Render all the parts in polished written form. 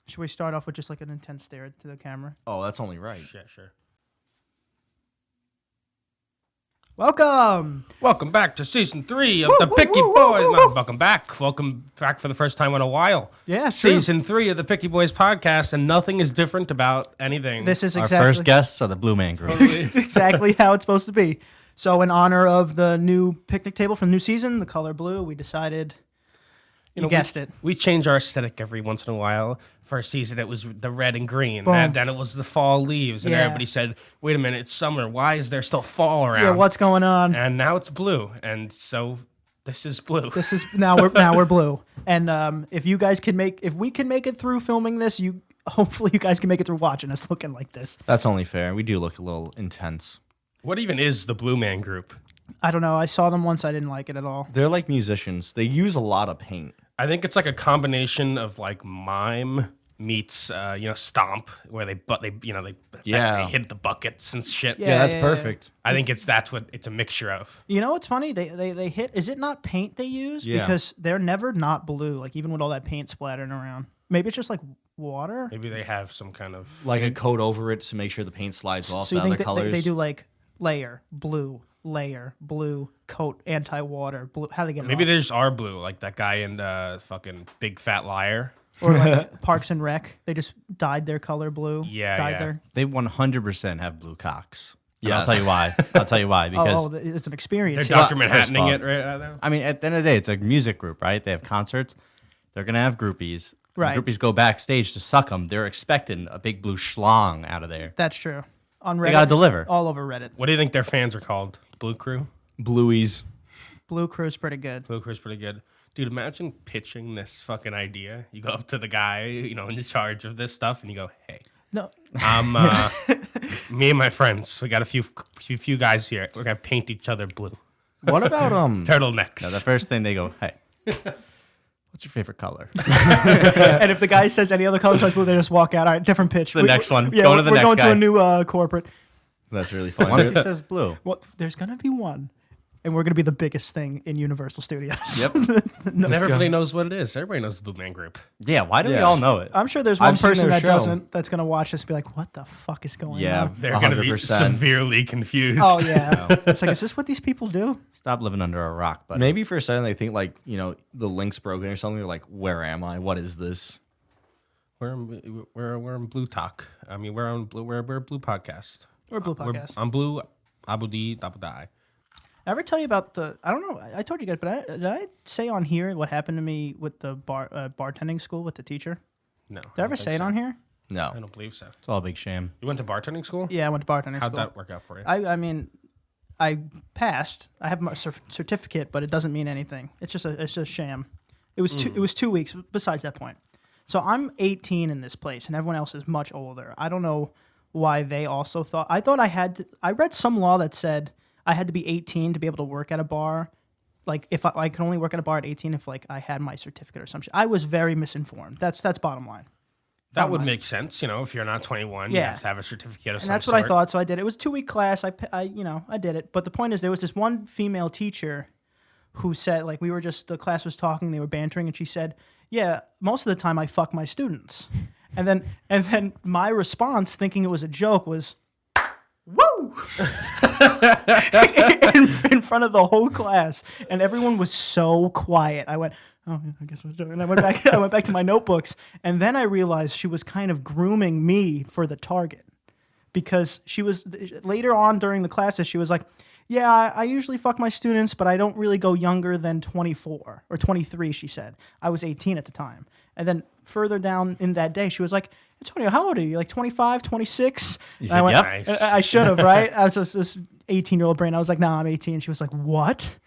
Should we start off with just like an intense stare to the camera? Oh, that's only right. Yeah, sure. Welcome! Welcome back to season 3 of the Picky Boys. No, welcome back. Welcome back for the first time in a while. Yeah, Season 3 of the Picky Boys podcast, and nothing is different about anything. This is Our exactly first guests are the Blue Man Group. exactly how it's supposed to be. So, in honor of the new picnic table for the new season, the color blue, we decided. You guessed it. We change our aesthetic every once in a while. First season, it was the red and green. Boom. And then it was the fall leaves. And Yeah. everybody said, wait a minute, it's summer. Why is there still fall around? Yeah, what's going on? And now it's blue. And so this is blue. This is now we're blue. And if we can make it through filming this, hopefully you guys can make it through watching us looking like this. That's only fair. We do look a little intense. What even is the Blue Man Group? I don't know. I saw them once. I didn't like it at all. They're like musicians. They use a lot of paint. I think it's like a combination of like mime meets stomp, where they hit the buckets and shit. Yeah. That's perfect. I think that's what it's a mixture of. You know what's funny? They hit. Is it not paint they use? Yeah. Because they're never not blue. Like even with all that paint splattering around. Maybe it's just like water. Maybe they have some kind of Like a coat over it to make sure the paint slides off So the you think other colors. they do like layer blue coat anti-water blue? How do they get it maybe off? they just are blue, like that guy in fucking Big Fat Liar. Or like Parks and Rec? They just dyed their color blue. Yeah, dyed yeah. their. They 100% have blue cocks. And Yes. I'll tell you why. Because It's an They're experience. Dr. First Manhattaning of all- it right now. I mean, at the end of the day, it's a music group, right? They have concerts. They're gonna have groupies. When Right. groupies go backstage to suck them. They're expecting a big blue schlong out of there. That's true. On Reddit, They gotta deliver. all over Reddit. What do you think their fans are called? Blue Crew? Blueies. Blue Crew's pretty good. Blue Crew's pretty good. Dude, imagine pitching this fucking idea. You go up to the guy, in charge of this stuff, and you go, hey, No, I'm me and my friends. We got a few guys here. We're gonna paint each other blue. What about Turtlenecks. No, the first thing they go, hey, what's your favorite color? and if the guy says any other color besides blue, they just walk out. All right, different pitch. The next one. Yeah, Going to the we're next going to guy. a new corporate. That's really funny. Once he says blue. Well, there's gonna be one, and we're gonna be the biggest thing in Universal Studios. Yep. Everybody knows what it is. Everybody knows the Blue Man Group. Yeah, why do we Yeah. all know it? I'm sure there's one I've seen person their that show. doesn't. That's gonna watch this and be like, "What the fuck is going Yeah. on?" They're going to be 100%. severely confused. Oh yeah. It's like, is this what these people do? Stop living under a rock, buddy. Maybe for a second they think like, the link's broken or something. They're like, where am I? What is this? We're in Blue Talk. I mean, we're a Blue podcast. Or Blue Podcast. I'm Blue. Abu D. Double Die. I ever tell you about I don't know. I told you guys, but did I say on here what happened to me with the bartending school with the teacher? No. Did I ever say it on here? No. I don't believe so. It's all a big sham. You went to bartending school? Yeah, I went to bartending How'd school. that work out for you? I mean, I passed. I have my certificate, but it doesn't mean anything. It's just a sham. It was 2 weeks. Besides that point, so I'm 18 in this place, and everyone else is much older. I don't know why they also thought. I thought I had to. I read some law that said I had to be 18 to be able to work at a bar. Like if I could only work at a bar at 18 if like I had my certificate or some shit. I was very misinformed. That's bottom line. That would make sense, if you're not 21, you Yeah. have to have a certificate of And some that's sort. what I thought, so I did. It was a 2-week class. I did it. But the point is, there was this one female teacher who said, like, the class was talking, they were bantering, and she said, yeah, most of the time I fuck my students. And then my response, thinking it was a joke, was, woo! in front of the whole class. And everyone was so quiet. I went, oh, yeah, I guess I was doing. And I went back to my notebooks, and then I realized she was kind of grooming me for the target, because she was later on during the classes. She was like, "Yeah, I usually fuck my students, but I don't really go younger than 24 or 23." She said. I was 18 at the time, and then further down in that day, she was like, "Antonio, how old are you? Like 25, 26?" You And I said, went, yep. Nice. I should have, right? I was just this 18-year-old brain. I was like, "Nah, I'm 18." She was like, "What?"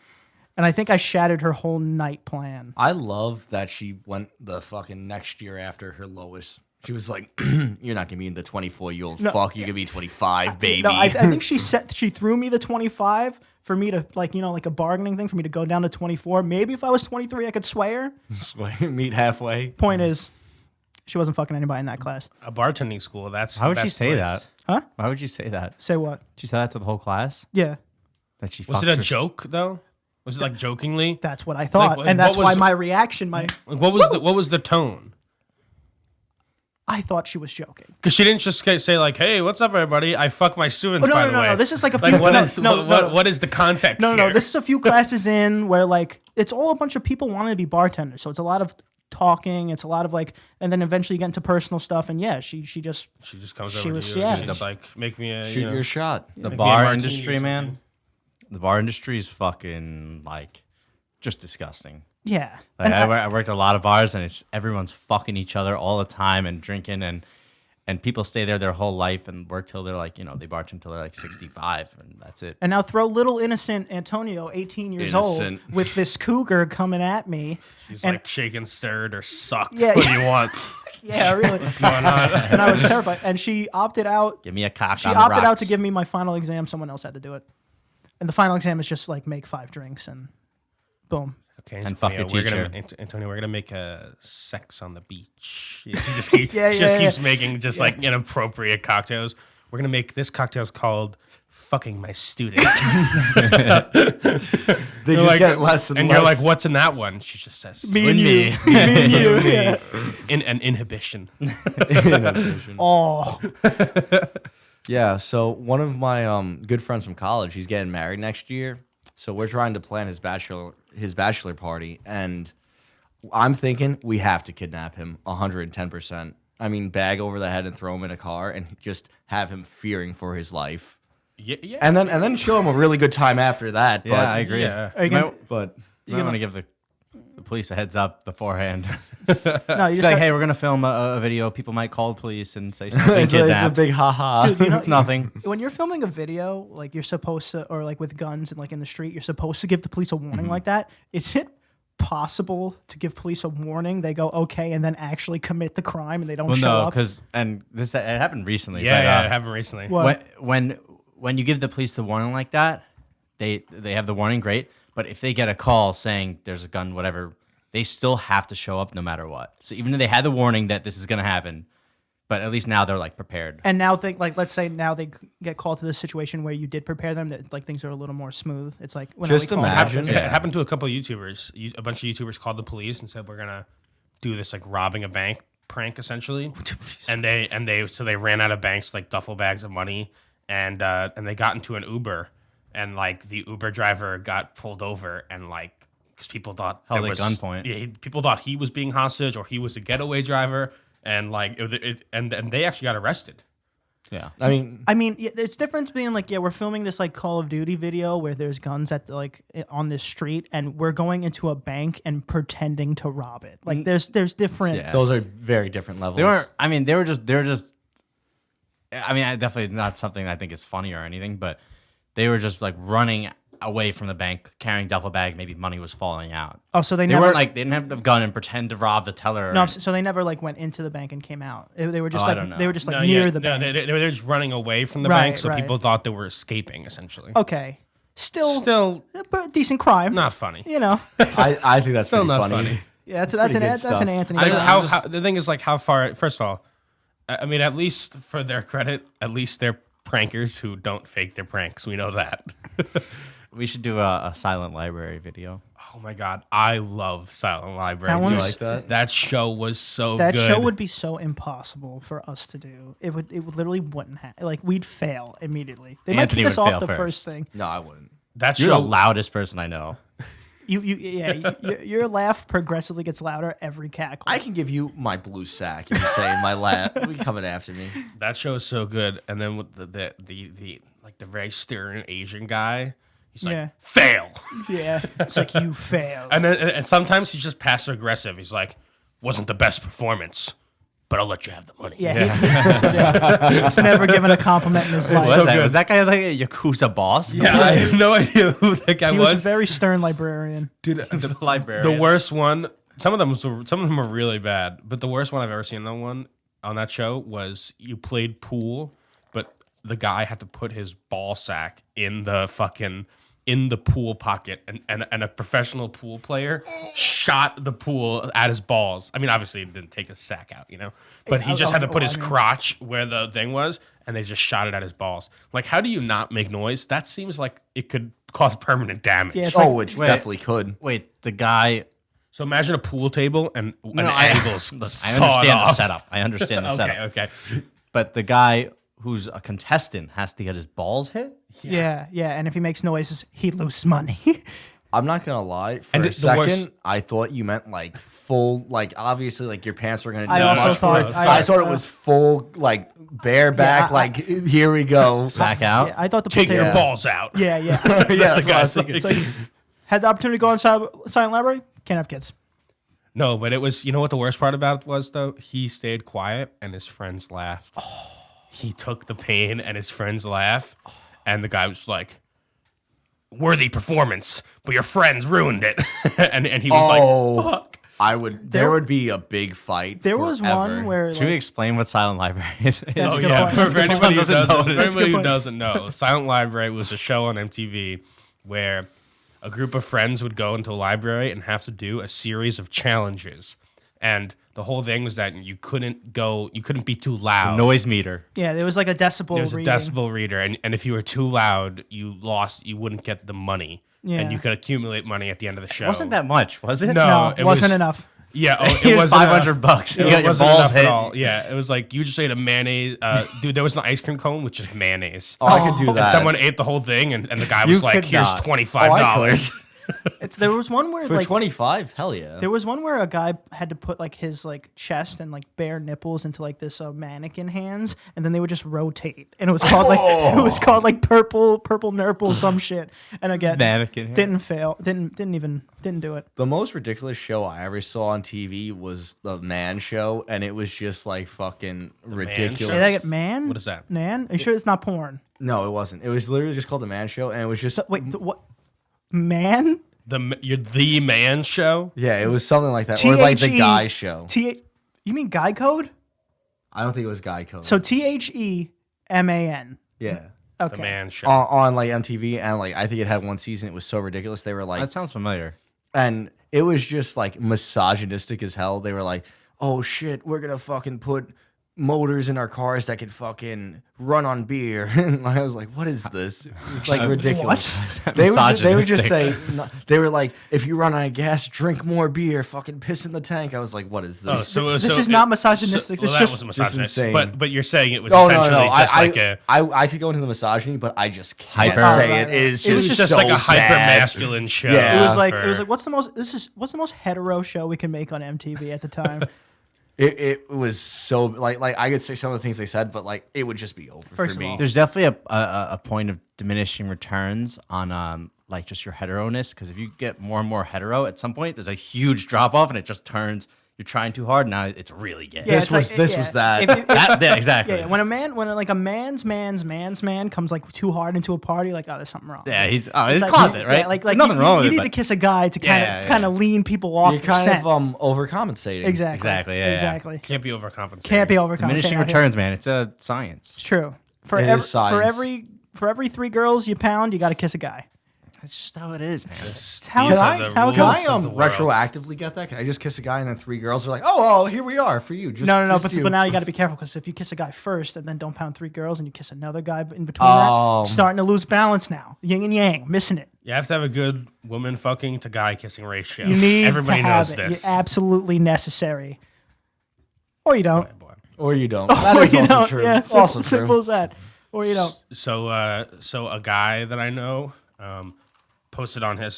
And I think I shattered her whole night plan. I love that she went the fucking next year after her lowest. She was like, you're not going to be in the 24-year-old fuck. You're going to be 25, baby. No, I think she threw me the 25 for me to like a bargaining thing for me to go down to 24. Maybe if I was 23, I could sway her. Meet halfway. Point is, she wasn't fucking anybody in that class. A bartending school, that's How the would she best say place. that? Huh? Why would you say that? Say what? She said that to the whole class? Yeah, That she Was fucks it a her- joke, though? Was it like jokingly? that's what I thought, Like, and that's what why was- my reaction, Like, what was the tone? I thought she was joking. Because she didn't just say like, "Hey, what's up, everybody? I fuck my students." No, by no, the no, way, no. This is like a few. like what no, is no, what is the context? no, here? no. This is a few classes in where like it's all a bunch of people wanting to be bartenders. So it's a lot of talking. It's a lot of like, and then eventually you get into personal stuff. And yeah, she just comes she over was- to you. yeah. And she's like, make me a Shoot your shot. The Make me a bar martini or industry, something. man. The bar industry is fucking like just disgusting. yeah. Like, And I worked at a lot of bars, and it's everyone's fucking each other all the time and drinking, and people stay there their whole life and work till they're like, they bartend till they're like 65, and that's it. And now throw little innocent Antonio, 18 years Innocent. old, with this cougar coming at me. She's And- like shaken, stirred, or sucked. Yeah. What do you want? Yeah, really. What's going on? And I was terrified. And she opted out. Give me a cock She on the opted out rocks. to give me my final exam. Someone else had to do it. And the final exam is just like make 5 drinks and boom. Okay, And fuck your Antonio, we're gonna make a sex on the beach. She just keeps, Yeah, she yeah, just yeah. keeps making just like inappropriate cocktails. We're gonna make this cocktail's called "Fucking My Student." They just get less and less. you're like, "What's in that one?" She just says, Me and you. Me and you. Yeah. An inhibition." Oh. Yeah, so one of my good friends from college, he's getting married next year. So we're trying to plan his bachelor party, and I'm thinking we have to kidnap him 110%. I mean, bag over the head and throw him in a car and just have him fearing for his life. Yeah, And then show him a really good time after that. Yeah, but, I agree. Yeah. Are you gonna, But You might want to give the police a heads up beforehand. no, you just Like, got, hey, we're gonna film a video. People might call the police and say something. it's a big haha. Dude, you know- It's nothing. when you're filming a video, like you're supposed to, or like with guns and like in the street, you're supposed to give the police a warning like that. Is it possible to give police a warning? They go okay, and then actually commit the crime, and they don't Well, show no, up. because it happened recently. Yeah, but, yeah, it happened recently. What? when you give the police the warning like that, they have the warning, great. But if they get a call saying there's a gun, whatever, they still have to show up no matter what. So even though they had the warning that this is gonna happen, but at least now they're like prepared. And now think like let's say now they get called to this situation where you did prepare them, that like things are a little more smooth. It's like when Just we call imagine. Yeah, it happened to a couple of YouTubers. A bunch of YouTubers called the police and said we're gonna do this like robbing a bank prank essentially, and they ran out of banks like duffel bags of money, and they got into an Uber, and like the Uber driver got pulled over, and like because people thought Held there at was gunpoint. Yeah, people thought he was being hostage or he was a getaway driver, and like and they actually got arrested. Yeah. I mean, yeah, it's different being like, yeah, we're filming this like Call of Duty video where there's guns at the, like on this street, and we're going into a bank and pretending to rob it. Like there's different. Yeah. those are very different levels. They weren't. I mean, they were just. I mean, definitely not something I think is funny or anything, but they were just like running away from the bank, carrying duffel bag. Maybe money was falling out. Oh, so they They never weren't like they didn't have the gun and pretend to rob the teller. no, so they never like went into the bank and came out. They were just Oh, I like don't know. they were just like No, near yeah, the no, bank. they were just running away from the Right, bank, so right. people thought they were escaping essentially. Okay, still Still but decent crime. not funny. You know, I think that's Still pretty not funny. funny. yeah, that's pretty an good that's stuff. an Anthony. I mean, Brown. how the thing is like how far. First of all, I mean, at least for their credit, at least they're prankers who don't fake their pranks. We know that. We should do a silent library video. Oh my god, I love Silent Library. That dude. one's- like that? That show was so That good. show would be so impossible for us to do. It would literally wouldn't happen. Like we'd fail immediately. They might Anthony kick us would off fail the first. first thing. No, I wouldn't. that You're show. the loudest person I know. Your laugh progressively gets louder every cackle. I can give you my blue sack if you say my lap. You coming after me? That show is so good. And then with the like the very stern Asian guy, he's like Yeah. fail. Yeah, it's like you failed. And then and sometimes he's just passive aggressive. He's like, wasn't the best performance, but I'll let you have the money. Yeah, he's never given a compliment in his life. What is so that? good. Was that guy like a Yakuza boss? Yeah, I have no idea who that guy He was a very stern librarian. Dude, He was a librarian. the worst one. Some of them were really bad, but the worst one I've ever seen on that show was you played pool, but the guy had to put his ball sack in the pool pocket, and a professional pool player shot the pool at his balls. I mean, obviously, he didn't take his sack out, but he just had to put his crotch where the thing was, and they just shot it at his balls. Like, how do you not make noise? That seems like it could cause permanent damage. Yeah, it's Oh, like which Wait. definitely could. Wait, the guy So imagine a pool table and an angle's I sawed understand the off. setup. I understand the setup. Okay. But the guy who's a contestant has to get his balls hit. Yeah, and if he makes noises, he loses money. I'm not gonna lie. For And a the second, worst- I thought you meant like full, like obviously, like your pants were gonna. I do also much thought- for it. I I thought it was full, like bareback. I- like here we go. Sack out. Yeah, I thought the Take potato. your balls out. Yeah. yeah, The that's what I was guy's thinking. It's like, had the opportunity to go on silent library, can't have kids. No, but it was. You know what the worst part about it was though? He stayed quiet and his friends laughed. He took the pain and his friends laughed, and the guy was like, "Worthy performance, but your friends ruined it." and he was like, "Fuck." I would. There would be a big fight. There was forever. one where Should we like, explain what silent library is? That's a Oh good yeah, point. That's for a good anybody, who point. doesn't, That's for a good anybody who point. doesn't know, Silent Library was a show on MTV where a group of friends would go into a library and have to do a series of challenges. And the whole thing was that you couldn't be too loud. Noise meter. yeah, there was like a decibel There was a reading. decibel reader, and if you were too loud, you wouldn't get the money. Yeah. And you could accumulate money at the end of the show. Wasn't that much? Was it? No, No, it wasn't was- enough. Yeah, oh, it Here's wasn't $500. You It got your wasn't balls enough at hit. all. Yeah, it was like you just ate a mayonnaise. Dude, there was an ice cream cone with just mayonnaise. Oh, I could do that. And someone ate the whole thing, and the guy You was like, could "Here's not. $25." There was one where for like 25. Hell yeah. there was one where a guy had to put like his like chest and like bare nipples into like this mannequin hands, and then they would just rotate, and it was called like purple nurple some shit. And again, Mannequin hands. didn't fail, didn't do it. The most ridiculous show I ever saw on TV was the Man Show, and it was just like fucking ridiculous. Say that again, man. What is that? Man, are you sure it's not porn? No, it wasn't. It was literally just called the Man Show, and it was just Wait, what? Man? You're the man show. yeah, it was something like that, or like the THE Guy Show. You mean guy code? I don't think it was Guy Code. So THEMAN. yeah, Okay. The man show. on like MTV, and like I think it had one season. It was so ridiculous. They were like, That sounds familiar. and it was just like misogynistic as hell. They were like, "Oh shit, we're gonna fucking put motors in our cars that could fucking run on beer." And I was like, "What is this?" It was like ridiculous. They would just say, they were like, "If you run out of gas, drink more beer. Fucking piss in the tank." I was like, "What is this?" This is not misogynistic. Well, It's that just- was just misogynistic. insane. But you're saying it was Oh essentially no! just I, like a. I could go into the misogyny, but I just can't Hyper- say Right, it. It is right. It was It's just just so like a sad. hyper masculine show. Yeah. It was like for- what's the most hetero show we can make on MTV at the time? It was so like I could say some of the things they said, but like it would just be over First for of me. all- There's definitely a point of diminishing returns on like just your hetero-ness, because if you get more and more hetero, at some point there's a huge drop off and it just turns you're trying too hard. Now it's really gay. Yeah, This it's was- like- this yeah. was that. If you- Yeah, exactly. Yeah, when a man's man comes like too hard into a party, like, oh, there's something wrong. Yeah, he's It's his like- closet, right? Yeah, like nothing you, wrong you with it. need but- to kiss a guy to Yeah, kind yeah. of lean people off. You're kind scent. of overcompensating. Exactly. yeah, yeah. Exactly. can't be overcompensating. Can't be overcompensating. Diminishing out here. returns, man. It's a science. It's true. For It is science. for every 3 girls you pound, you got to kiss a guy. That's just how it is, man. It's how These it are is. the How it rules Can goes. I of the world. retroactively get that? Can I just kiss a guy and then 3 girls are like, oh, here we are for you. Just, No. just But, you. but now you got to be careful, because if you kiss a guy first and then don't pound 3 girls and you kiss another guy in between that, starting to lose balance now. Yin and yang, missing it. You have to have a good woman fucking to guy kissing ratio. You need Everybody to have knows it. this. You're absolutely necessary. Or you don't. Boy. Or you don't. That Or is you also don't. true. Yeah, It's also true. simple as that. Or you don't. So a guy that I know posted on his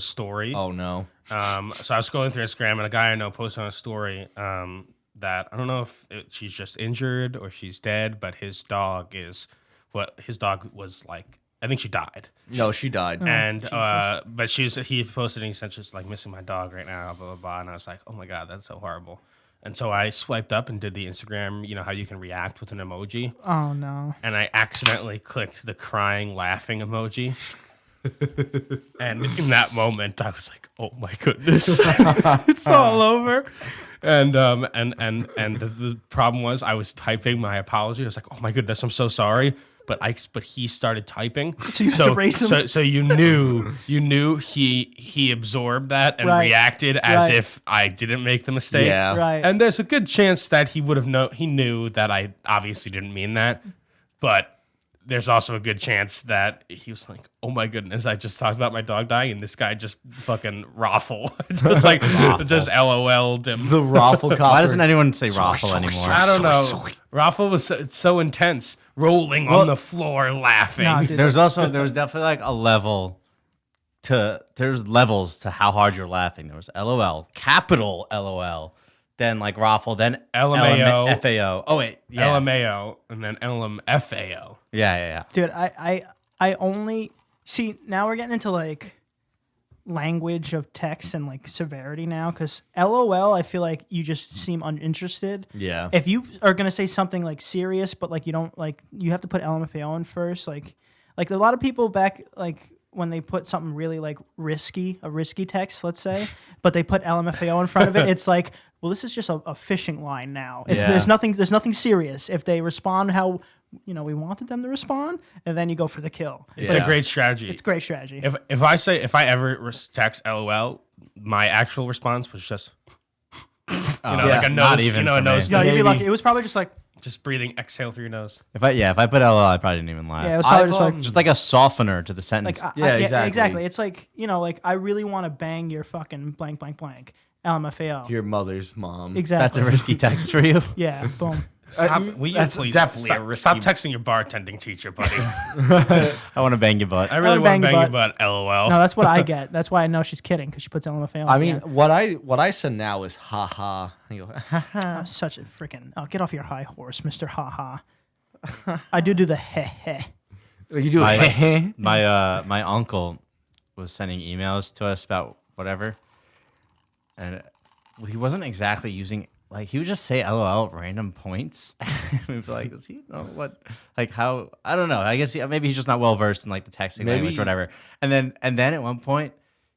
story. Oh, no. So I was scrolling through Instagram, and a guy I know posted on a story that I don't know if she's just injured or she's dead, but his dog was like. I think she died. No, she died. And but he posted and he said just like missing my dog right now, blah blah blah. And I was like, oh my god, that's so horrible. And so I swiped up and did the Instagram, you know how you can react with an emoji, Oh, no. and I accidentally clicked the crying laughing emoji. And in that moment, I was like, "Oh my goodness, it's all over!" And the problem was, I was typing my apology. I was like, "Oh my goodness, I'm so sorry." But he started typing, So you had to erase him? So you knew he absorbed that and Right. reacted as Right. if I didn't make the mistake. Yeah. Right. And there's a good chance that he would have he knew that I obviously didn't mean that, but there's also a good chance that he was like, "Oh my goodness, I just talked about my dog dying, and this guy just fucking raffle, just like just LOL'd him." The raffle copter. Why doesn't anyone say raffle anymore? I don't know. Raffle was so intense, rolling on the floor, laughing. No, dude, There was definitely like a level there's levels to how hard you're laughing. There was LOL, capital LOL, then like raffle, then LMAO. FAO. Oh wait, yeah. LMAO and then LMFAO. Yeah. dude, I only see now we're getting into like language of text and like severity now because LOL, I feel like you just seem uninterested. Yeah. If you are gonna say something like serious, but like you don't like, you have to put LMFAO in first. Like a lot of people back like when they put something really like a risky text, let's say, but they put LMFAO in front of it, it's like, well, this is just a fishing line now. There's nothing serious. If they respond how we wanted them to respond, and then you go for the kill. It's a great strategy. It's great strategy. If I ever text LOL, my actual response was just like a not nose, even a for nose, me. No, you'd be lucky. It was probably just like, just breathing, exhale through your nose. If I put LOL, I probably didn't even laugh. yeah, it was probably I've, just like, Just like a softener to the sentence. Exactly. It's like, like I really want to bang your fucking blank blank blank. LMFAO. Your mother's mom. That's Exactly. a risky text for you. Yeah. Boom. Stop, will you that's please definitely stop, a risky- stop texting your bartending teacher, buddy. I want to bang your butt. I really want to bang your your butt. LOL. No, that's what I get. That's why I know she's kidding because she puts LMFAO. I mean, what I send now is ha ha. You go, ha ha. such a freaking. Oh, get off your high horse, Mister Ha Ha. I do the heh heh. You do My, it. my uncle was sending emails to us about whatever, and he wasn't exactly using, like, he would just say LOL at random points. We'd be like, does he know what, like, how, I don't know. I guess maybe he's just not well versed in like the texting language or whatever. And then at one point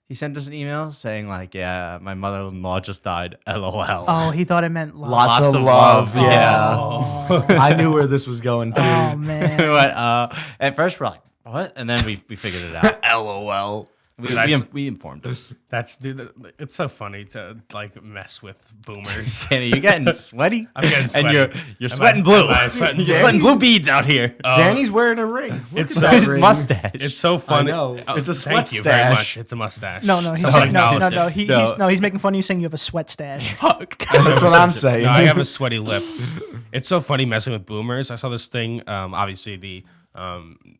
he sent us an email saying like, yeah, my mother-in-law just died. LOL. Oh, he thought it meant love. Lots of love. Yeah. Oh, I knew where this was going to. oh man. But, at first we're like, what? And then we figured it out. LOL. We informed him. It's so funny to like mess with boomers. Kenny, you're getting sweaty. I'm getting sweaty. And you're sweating blue. Am I sweating You're blue? sweating blue beads out here. Danny's wearing a ring. Look It's at so- that His ring. mustache. It's so funny. know. It's a sweat Thank you very stash. much. It's a mustache. No, he's Someone saying, no, acknowledged it. he's making fun of you saying you have a sweat stash. Fuck. That's what I'm saying. No, I have a sweaty lip. It's so funny messing with boomers. I saw this thing. Obviously, the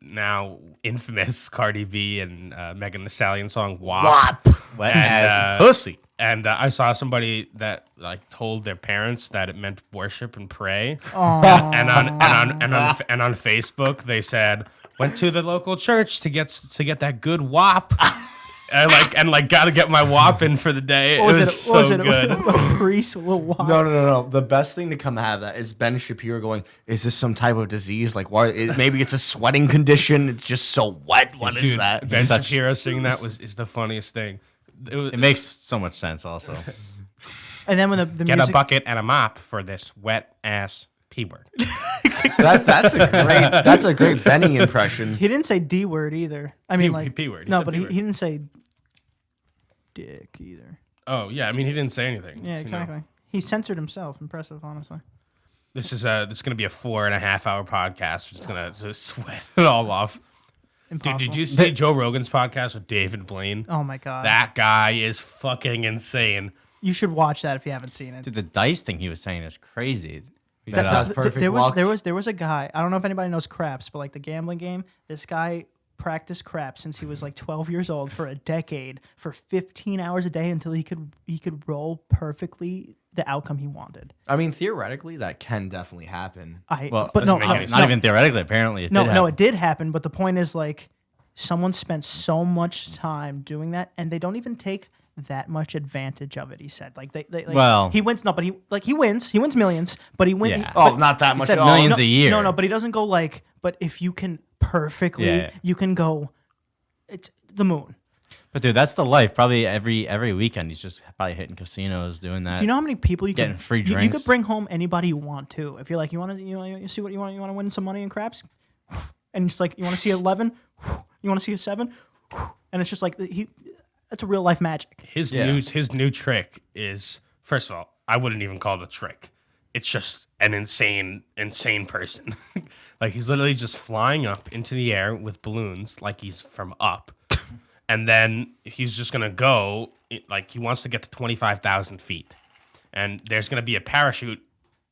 now infamous Cardi B and Megan Thee Stallion song "WAP." Wet And, ass pussy. And I saw somebody that like told their parents that it meant worship and pray. Oh, And on Facebook they said went to the local church to get that good WAP. and gotta get my WAP in for the day. what was it it? was What was so it? good. A priest with a watch? No. The best thing to come out of that is Ben Shapiro going, is this some type of disease? Like, why? Maybe it's a sweating condition. It's just so wet. What is Dude, that? Ben Such- Shapiro singing that is the funniest thing. It makes so much sense also. And then when the Get music, a bucket and a mop for this wet ass P word. That's a great Benny impression. he didn't say D word either. I mean, like P word. He No, said but P he word. didn't say dick either. Oh yeah, I mean he didn't say anything. Yeah, you know. exactly. He censored himself. Impressive, honestly. This is gonna be a 4.5 hour podcast. We're just gonna sweat it all off. Dude, Impossible. did you see Joe Rogan's podcast with David Blaine? Oh my god. That guy is fucking insane. You should watch that if you haven't seen it. Dude, the dice thing he was saying is crazy. That's That, not perfect there luck. was a guy. I don't know if anybody knows craps, but like the gambling game, this guy practiced craps since he was like 12 years old for a decade for 15 hours a day until he could roll perfectly the outcome he wanted. I mean, theoretically, that can definitely happen. But doesn't no, make no, any no, not even theoretically. Apparently, it no, did no, happen. it did happen. But the point is, like, someone spent so much time doing that, and they don't even take that much advantage of it. He said, like, they like, Well- he wins. No, but he wins millions. But he wins. Yeah. Oh, not that much said at all. millions a year. No, but he doesn't go like. But if you can perfectly, Yeah. you can go. It's the moon. But dude, that's the life. Probably every weekend he's just probably hitting casinos, doing that. Do you know how many people you Getting can free you could drinks. bring home anybody you want to. If you're like, you want to, you see what you want to win some money in craps, and it's like you want to see 11, you want to see a 7, and it's just like that's a real life magic. His new trick is, first of all, I wouldn't even call it a trick. it's just an insane person. Like he's literally just flying up into the air with balloons, like he's from Up, and then he's just gonna go like he wants to get to 25,000 feet, and there's gonna be a parachute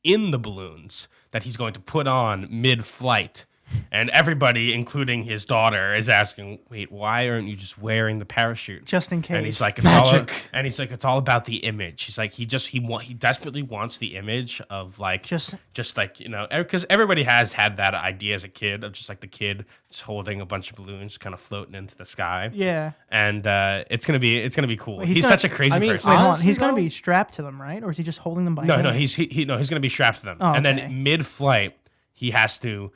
in the balloons that he's going to put on mid-flight. And everybody, including his daughter, is asking, "Wait, why aren't you just wearing the parachute?" Just in case. And he's like, "It's all about the image." He's like, he desperately wants the image of like, just like because everybody has had that idea as a kid of just like the kid just holding a bunch of balloons, kind of floating into the sky. Yeah. And it's gonna be cool. Wait, He's such a crazy person. Wait, hold on. Honestly, He's going to though- be strapped to them, right? Or is he just holding them by No, hand? he's going to be strapped to them, Oh, and okay. then mid-flight he has to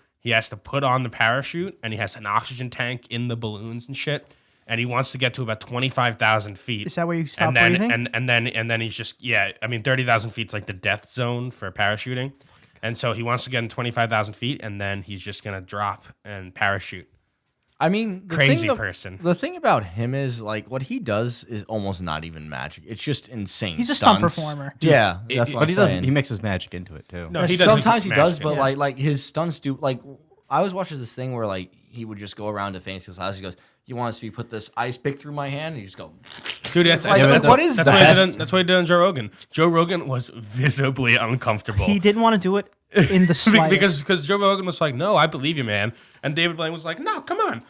put on the parachute, and he has an oxygen tank in the balloons and shit, and he wants to get to about 25,000 feet. Is that where you stop and then, breathing? And then he's just 30,000 feet's like the death zone for parachuting, and so he wants to get in 25,000 feet, and then he's just gonna drop and parachute. I mean, Crazy person. The thing about him is like what he does is almost not even magic. It's just insane. He's a stunt stunts. performer. Yeah, that's what But he I'm does. saying. He mixes magic into it too. No, he does. Sometimes he does, magic. but Yeah. like his stunts do. Like I was watching this thing where like he would just go around to famous people's houses. He goes, "You want us to put this ice pick through my hand?" And you just go, Dude, that's like, that's- what is that's that? That's what he did on Joe Rogan. Joe Rogan was visibly uncomfortable. He didn't want to do it in the slightest. because Joe Rogan was like, "No, I believe you, man," and David Blaine was like, "No, come on,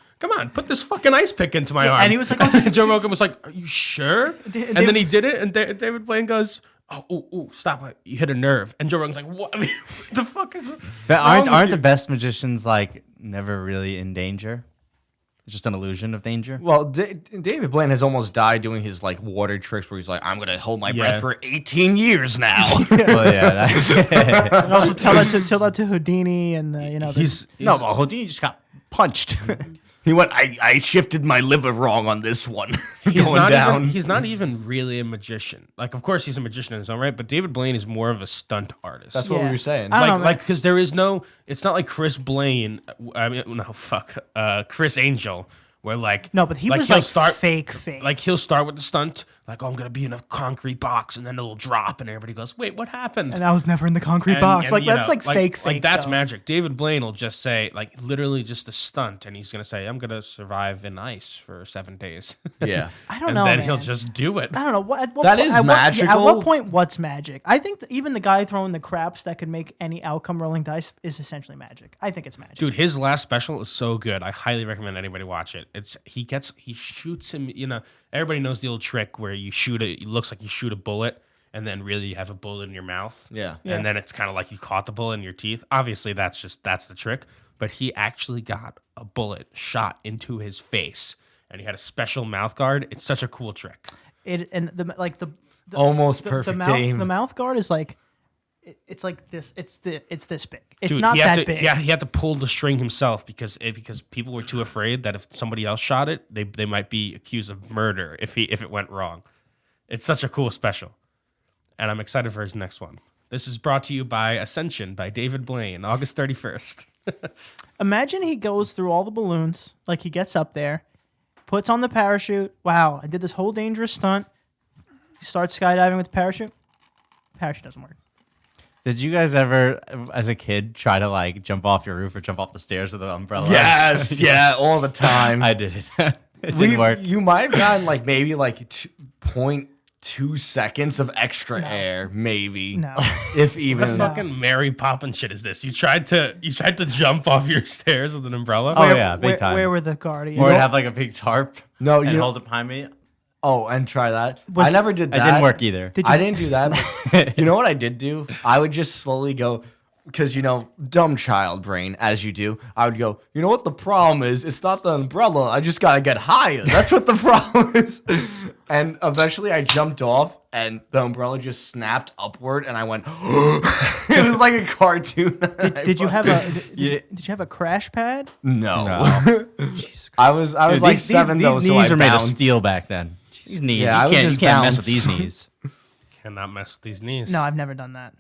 put this fucking ice pick into my arm." and he was like, "Oh, Joe Rogan was like, "Are you sure?" And David- then he did it, and David Blaine goes, "Oh, stop it! You hit a nerve." And Joe Rogan's like, "What? What the fuck is?" But wrong with aren't you?" the best magicians like never really in danger? It's just an illusion of danger. Well, David Blaine has almost died doing his like water tricks where he's like, "I'm gonna hold my Yeah. breath for 18 years now." Well, yeah. And also tell that to Houdini and He's No, but Houdini just got punched. He went, I shifted my liver wrong on this one. He's Going not down. even he's not even really a magician. Like, of course, he's a magician in his own right, but David Blaine is more of a stunt artist. That's what we Yeah. were saying. I don't know, man. like because there is no. It's not like Chris Blaine. I mean, no, fuck. Chris Angel, where like No, but he was he'll like fake. Like he'll start with the stunt, like, "Oh, I'm gonna be in a concrete box," and then it'll drop, and everybody goes, "Wait, what happened?" And I was never in the concrete box. Like you that's know, like fake. Like that's though. magic. David Blaine will just say, like, literally just a stunt, and he's gonna say, "I'm gonna survive in ice for 7 days." Yeah. I don't and know, then man. he'll just do it. I don't know what. At what That point, is at magical. what point, what's magic? I think that even the guy throwing the craps that could make any outcome rolling dice is essentially magic. I think it's magic. Dude, his last special is so good. I highly recommend anybody watch it. He shoots him. Everybody knows the old trick where you shoot it. It looks like you shoot a bullet, and then really you have a bullet in your mouth. Yeah. Yeah. And then it's kind of like you caught the bullet in your teeth. Obviously, that's the trick. But he actually got a bullet shot into his face, and he had a special mouth guard. It's such a cool trick. It and the Almost the perfect mouth, aim. The mouth guard is like it's like this. It's this big. It's Dude, not he had that to, big. Yeah, he had to pull the string himself because people were too afraid that if somebody else shot it, they might be accused of murder if it went wrong. It's such a cool special, and I'm excited for his next one. This is brought to you by Ascension by David Blaine, August 31st. Imagine he goes through all the balloons, like he gets up there, puts on the parachute. Wow, I did this whole dangerous stunt. He starts skydiving with the parachute. Parachute doesn't work. Did you guys ever, as a kid, try to like jump off your roof or jump off the stairs with an umbrella? Yes, yeah, all the time. I did it. It didn't work. You might have gotten like maybe like 0.2 seconds of extra air, maybe. No. If What even. fucking Mary Poppins shit is this? You tried to jump off your stairs with an umbrella? Oh, yeah, big time. Where were the guardians? Or I'd have like a big tarp No, and you hold it behind me. Oh, and try that. Was- I never did that. It didn't work either. Did I you- didn't do that. But you know what I did do? I would just slowly go, because, dumb child brain, as you do. I would go, you know what the problem is? It's not the umbrella. I just got to get higher. That's what the problem is. And eventually I jumped off, and the umbrella just snapped upward, and I went, it was like a cartoon. Did you have a Yeah. did you have a crash pad? No. No. I was Dude, like these, 7 these though, knees so I are made of bounced. steel back then. These knees, Yeah, I you was can't, just you can't mess with bounced. these knees. Cannot mess with these knees. No, I've never done that.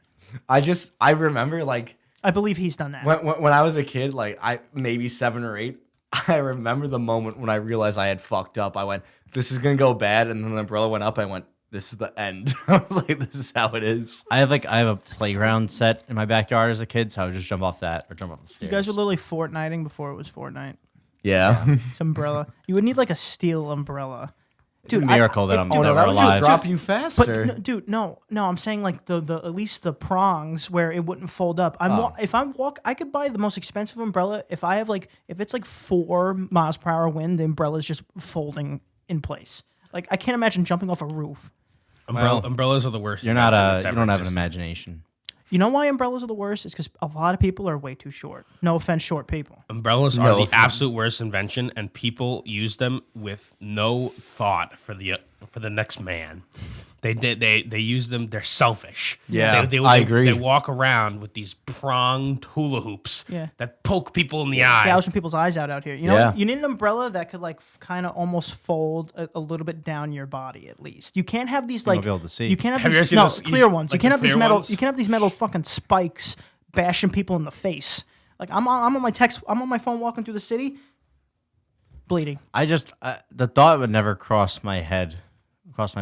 I remember like I believe he's done that. when I was a kid, like maybe 7 or 8, I remember the moment when I realized I had fucked up. I went, this is gonna go bad, and then the umbrella went up. I went, this is the end. I was like, this is how it is. I have a playground set in my backyard as a kid, so I would just jump off that or jump off the stairs. You guys were literally Fortniting before it was Fortnite. Yeah. It's umbrella. You would need like a steel umbrella. It's a miracle that I'm never that would just alive. drop you faster. But dude, no, I'm saying like the at least the prongs where it wouldn't fold up. If I'm walk, I could buy the most expensive umbrella if I have if it's like 4 miles per hour wind, the umbrella's just folding in place. Like I can't imagine jumping off a roof. Umbrellas are the worst. You don't have an imagination. You know why umbrellas are the worst? It's because a lot of people are way too short. No offense, short people. Umbrellas are the absolute worst invention, and people use them with no thought for the next man. They use them. They're selfish. Yeah, I agree. They walk around with these pronged hula hoops that poke people in the eye. Gouging people's eyes out here. You know, you need an umbrella that could kind of almost fold a little bit down your body at least. You can't have these won't be able to see. You can't have Have you these ever seen those clear ones. like You can't the have these clear metal. ones? You can't have these metal fucking spikes bashing people in the face. Like I'm on my phone walking through the city, bleeding. The thought would never cross my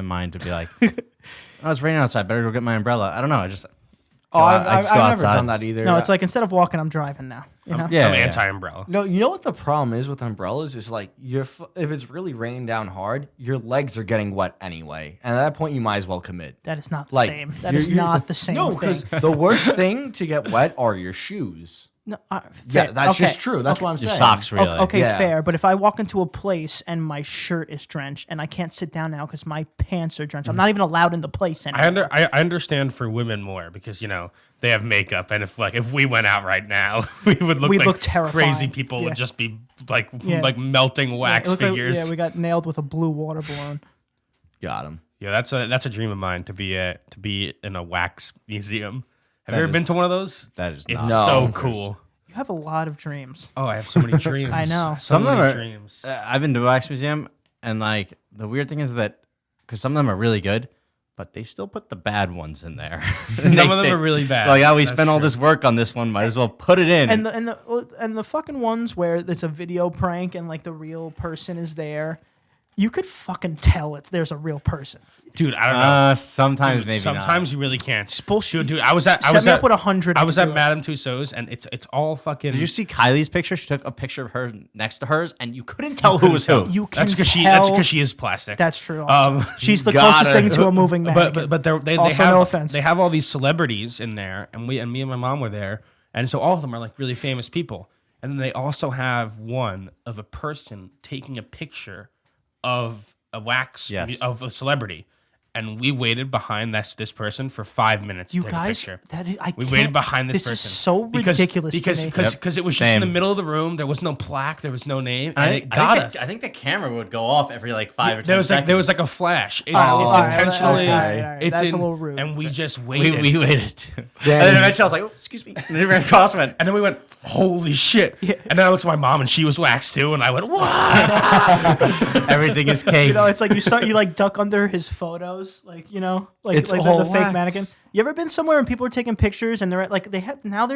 mind to be like, oh, it's raining outside. Better go get my umbrella. I don't know. I just go I've never outside. done that either. No, it's like instead of walking, I'm driving now. You know? I'm Yeah. anti-umbrella. No, you know what the problem is with umbrellas is like if it's really raining down hard, your legs are getting wet anyway, and at that point you might as well commit. That is not the Like same. That is not the same No, thing. because the worst thing to get wet are your shoes. No, Yeah, fair. that's Okay. just true. That's what I'm Your saying. socks, really. Okay, Yeah. fair. But if I walk into a place and my shirt is drenched and I can't sit down now because my pants are drenched, I'm not even allowed in the place anymore. I understand for women more because they have makeup, and if we went out right now, we would look We'd like look terrifying. crazy people. Yeah. Would just be like Yeah. melting wax It looked like- figures. we got nailed with a blue water balloon. Got him. Yeah, that's a dream of mine to be in a wax museum. Have That you ever been is- to one of those? That is It's not. so No. cool. You have a lot of dreams. Oh, I have so many dreams. I know. So Some of many them are. dreams. I've been to a wax museum, and the weird thing is that because some of them are really good, but they still put the bad ones in there. Some of them are really bad. Like, oh, we That's spent all true. this work on this one. Might as well put it in. And the fucking ones where it's a video prank and like the real person is there, you could fucking tell there's a real person. Dude, I don't know. Sometimes Dude, maybe sometimes not. you really can't. Bullshit. Dude, I was at Set me up with 100. I was and at do it. Madame Tussauds, and it's all fucking. Did you see Kylie's picture? She took a picture of her next to hers, and you couldn't tell who was who. You can That's because tell. she is plastic. That's true. Also. She's the got closest her. thing to a moving mannequin. But they Also, have no offense. they have all these celebrities in there, and me and my mom were there, and so all of them are like really famous people, and then they also have one of a person taking a picture of a wax Yes. of a celebrity. And we waited behind this person for 5 minutes You to take guys, a picture. that is, I We can't- waited behind this person. This is so ridiculous to me. Because it was just in the Same. middle of the room. There was no plaque. There was no name. I And think, it got us. I think the camera would go off every like 5 or 10 There was seconds. like a flash. It's, all right, intentionally. all right. It's That's a in- little rude. And we just we waited. waited. Damn. And then eventually I was like, oh, excuse me. And then ran across went. And then we went, holy shit. And then I looked at my mom and she was waxed too. And I went, what? Everything is cake. You know, it's like you like duck under his photos, like It's like all the fake wax. mannequin. You ever been somewhere and people are taking pictures and they're at, like now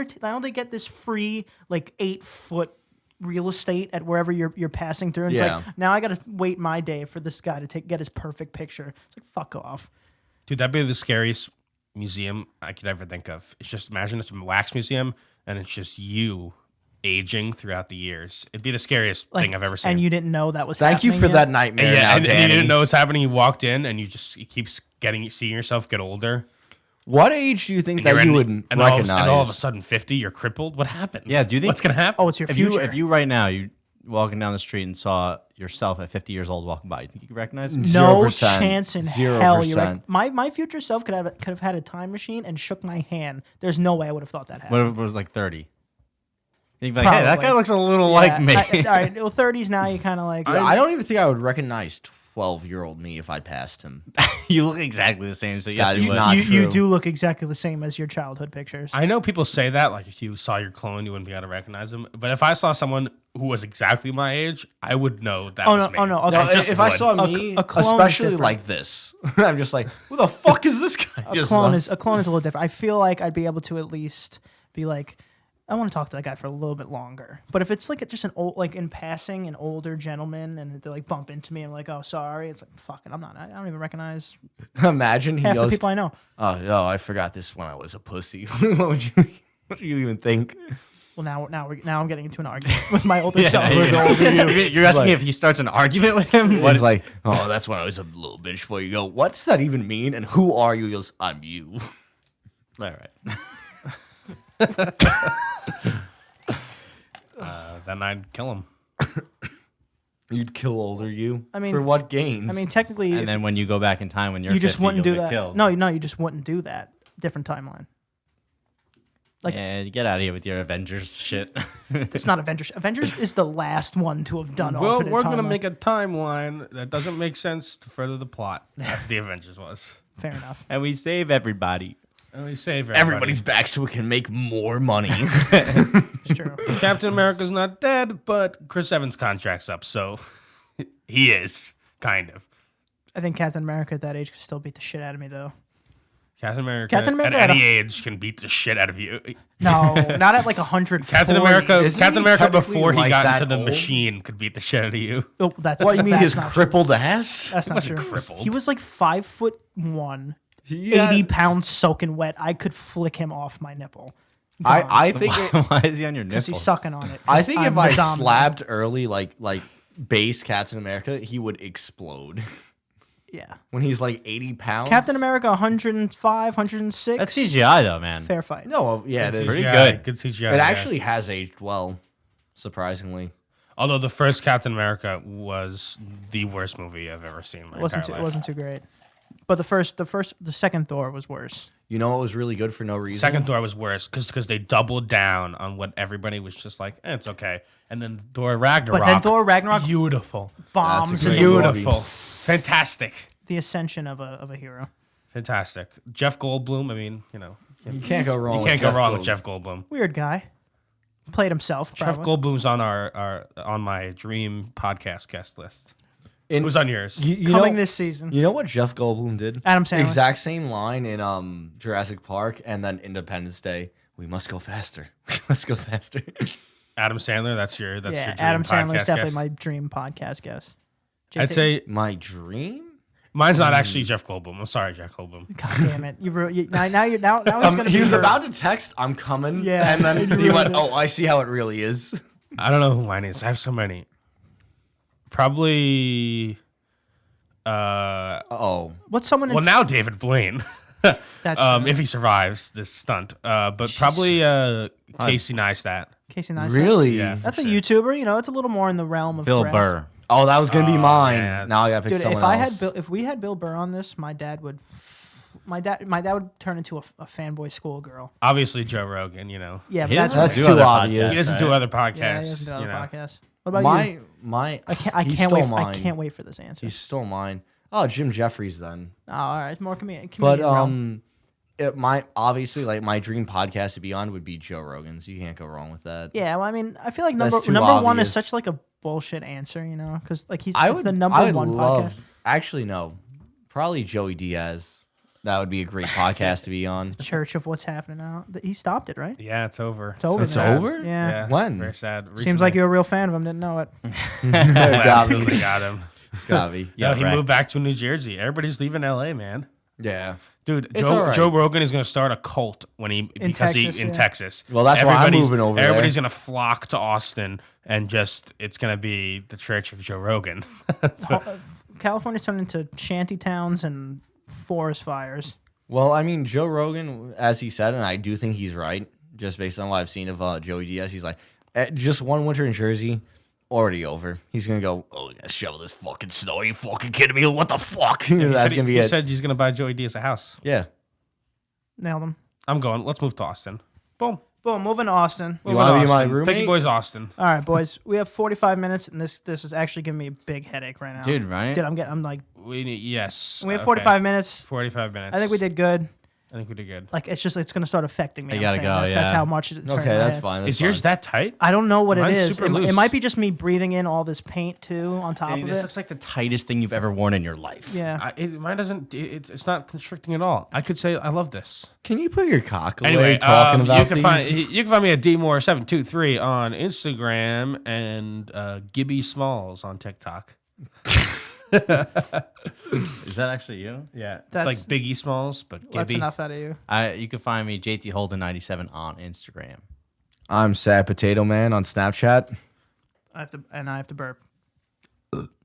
they get this free like 8-foot real estate at wherever you're passing through. And Yeah. It's like now I gotta wait my day for this guy to get his perfect picture. It's like fuck off. Dude, that'd be the scariest museum I could ever think of. It's just imagine it's a wax museum and it's just you aging throughout the years. It'd be the scariest Like, thing I've ever seen. And you didn't know that was. Thank you happening for yet? that nightmare. And, now, and you Danny. didn't know what's happening. You walked in and you keep seeing yourself get older. What age do you think And that you're you in- would and recognize? all of a sudden 50, you're crippled. What happened? Yeah, do you think- What's gonna happen? Oh, it's your if future. you right now you walking down the street and saw yourself at 50 years old walking by, you think you could recognize him? No 0%. chance in 0%. hell. You're right. My future self could have had a time machine and shook my hand. There's no way I would have thought that happened. What if it was like 30? You'd be like, hey, that Probably. guy looks a little Yeah, like me. all right, well, 30s now you kind of like. I don't even think I would recognize 12-year-old me if I passed him. You look exactly the same, so yes, That you is would. not you true. do look exactly the same as your childhood pictures. I know people say that, like if you saw your clone, you wouldn't be able to recognize them. But if I saw someone who was exactly my age, I would know that was me. Oh no! Okay. No, just if I would. saw A me, clone is especially different. like this, I'm just like, who the fuck is this guy? a clone is a little different. I feel like I'd be able to at least be like, I want to talk to that guy for a little bit longer. But if it's like just an old, like in passing, an older gentleman, and they like bump into me, I'm like, oh, sorry. It's like, fuck it, I don't even recognize Imagine he half the goes, people I know. oh, I forgot this when I was a pussy. What would you even think? Well, now I'm getting into an argument with my older self. You're asking me if he starts an argument with him? What is like, oh, that's when I was a little bitch for you. Go, what does that even mean? And who are you? He goes, I'm you. All right. Then I'd kill him. You'd kill older you? I mean- for what gains? I mean, technically, And if then when you go back in time when you're you just 50, wouldn't do you'll get that. killed. No, you just wouldn't do that. Different timeline. Like- yeah, get out of here with your Avengers shit. It's not Avengers. Avengers is the last one to have done Well, alternate we're timeline. gonna make a timeline that doesn't make sense to further the plot. That's what the Avengers was. Fair enough. And we save everybody. And we save everybody. Everybody's back so we can make more money. It's true. Captain America's not dead, but Chris Evans' contract's up, so he is kind of. I think Captain America at that age could still beat the shit out of me, though. Captain America at at a- any age can beat the shit out of you. No, not at like 100. Captain America Isn't Captain he America technically before he like got that into the old? machine could beat the shit out of you. Oh, that's What, you mean that's his not true. crippled ass? That's not wasn't true. crippled. He was like 5'1", Yeah. 80 pounds soaking wet. I could flick him off my nipple. I think Why is he on your nipples? Because he's sucking on it. I 'cause think I'm if I the dominant. slapped early like base Captain America, he would explode. Yeah. When he's like 80 pounds. Captain America 105, 106. That's CGI though, man. Fair fight. No, yeah, it is. pretty CGI, good. Good CGI. It yeah. actually has aged well, surprisingly. Although the first Captain America was the worst movie I've ever seen. In my It wasn't entire too, it life. wasn't too great. But the second Thor was worse. You know what was really good for no reason? Second Thor was worse because they doubled down on what everybody was just like, it's okay. And then Thor Ragnarok. But then Thor Ragnarok beautiful, bombs That's a and great the, movie. beautiful, fantastic, the ascension of a hero. fantastic. Jeff Goldblum. I mean, You can't go wrong. you can't go wrong with Jeff Goldblum. Weird guy. Played himself. Jeff Probably. Goldblum's on on my dream podcast guest list. In, Who's on yours? you Coming know, this season. You know what Jeff Goldblum did? Adam Sandler. Exact same line in Jurassic Park and then Independence Day. We must go faster. We must go faster. Adam Sandler. That's your Yeah, dream Adam Sandler's podcast definitely guest? my dream podcast guest. I'd JT? say My dream? mine's not actually Jeff Goldblum. I'm sorry, Jeff Goldblum. God damn it! Now he's gonna. He be was hurt. about to text, I'm coming. Yeah, And then you he went, ruined it. oh, I see how it really is. I don't know who mine is. I have so many. Probably. Oh. What's someone? Well, now David Blaine. That's true. if he survives this stunt. But probably Casey Neistat. Casey Neistat. Really? Yeah. That's a YouTuber. You know, it's a little more in the realm of Bill grass. Burr. Oh, that was going to be mine. yeah. Now I got to pick Dude, someone if I else. had if we had Bill Burr on this, my dad would turn into a fanboy schoolgirl. Obviously Joe Rogan. Yeah, He but doesn't That's do too other obvious. He doesn't podcasts, do right? other podcasts. yeah, he doesn't do other you know. podcasts. What about you? my I he can't stole wait. I mine. can't wait for this answer. He stole mine. Oh, Jim Jeffries then. Oh, all right, more comedian. But realm. obviously like my dream podcast to be on would be Joe Rogan's. You can't go wrong with that. Yeah, well, I mean, I feel like That's number too one is obvious. such like a bullshit answer, you know, because like it's I the number would one love, podcast. Actually, no. Probably Joey Diaz. That would be a great podcast to be on. Church of what's happening now. He stopped it, right? Yeah, it's over. It's over. It's now. over? Yeah. Yeah. When? Very sad. Seems Recently. like you're a real fan of him. Didn't know it. Absolutely got him. Got me. No, he wrecked. moved back to New Jersey. Everybody's leaving LA, man. Yeah. Dude, It's all right. Joe Rogan is going to start a cult in Texas, yeah. Texas. Well, that's why I'm Everybody's- moving over Everybody's there. going to flock to Austin, and it's going to be the Church of Joe Rogan. That's what- California's turned into shanty towns and forest fires. Well, I mean, Joe Rogan, as he said, and I do think he's right, just based on what I've seen of Joey Diaz, he's like, just one winter in Jersey, already over. He's going to go, oh, yeah, shovel this fucking snow. Are you fucking kidding me? What the fuck? He That's said- going to be he it. said he's going to buy Joey Diaz a house. Yeah. Nailed him. I'm going. Let's move to Austin. Boom. Boom. Moving to Austin. You wanna be my Austin. roommate? Picky Boys Austin. All right, boys. We have 45 minutes, and this is actually giving me a big headache right now. Dude, right? Dude, I'm like, We need, yes. we have Okay. 45 minutes. 45 minutes. I think we did good. I think we did good. Like it's gonna start affecting me. You I'm gotta saying. go, That's yeah. how much it's turning Okay, my that's head. fine. That's Is yours fine. that tight? I don't know what Mine's it is. super It loose. might be just me breathing in all this paint too on top Danny, of this it. looks like the tightest thing you've ever worn in your life. Yeah. Mine doesn't. It's not constricting at all. I could say I love this. Can you put your cock away Anyway, talking about you can these? you can find me at dmore723 on Instagram and Gibby Smalls on TikTok. Is that actually you? Yeah, it's That's- like Biggie Smalls, but Gibby. That's enough out of you. You can find me JT Holden 97 on Instagram. I'm Sad Potato Man on Snapchat. I have to burp.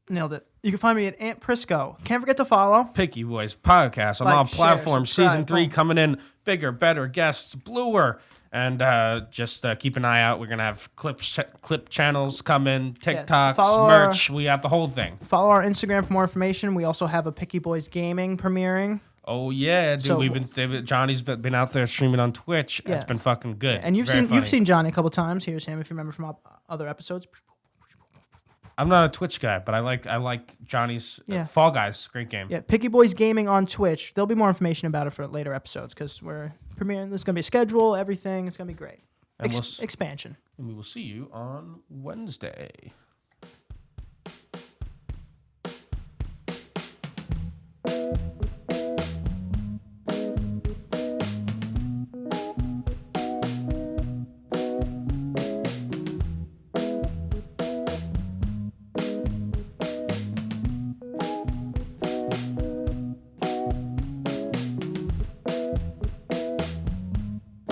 Nailed it. You can find me at Aunt Prisco. Can't forget to follow. Picky Boys podcast on Like, all share, platforms. subscribe, Season 3 boom. coming in bigger, better, guests, bluer. And just keep an eye out. We're gonna have clip channels coming, TikToks, follow our- merch. We have the whole thing. Follow our Instagram for more information. We also have a Picky Boys Gaming premiering. Oh yeah, dude. So- Johnny's been out there streaming on Twitch. Yeah. It's been fucking good. And you've Very funny. seen Johnny a couple times. Here's him if you remember from other episodes. I'm not a Twitch guy, but I like Johnny's Yeah. Fall Guys. Great game. Yeah, Picky Boys Gaming on Twitch. There'll be more information about it for later episodes because we're premiering. There's gonna be a schedule, everything. It's gonna be great. And we'll s- Expansion. And we will see you on Wednesday.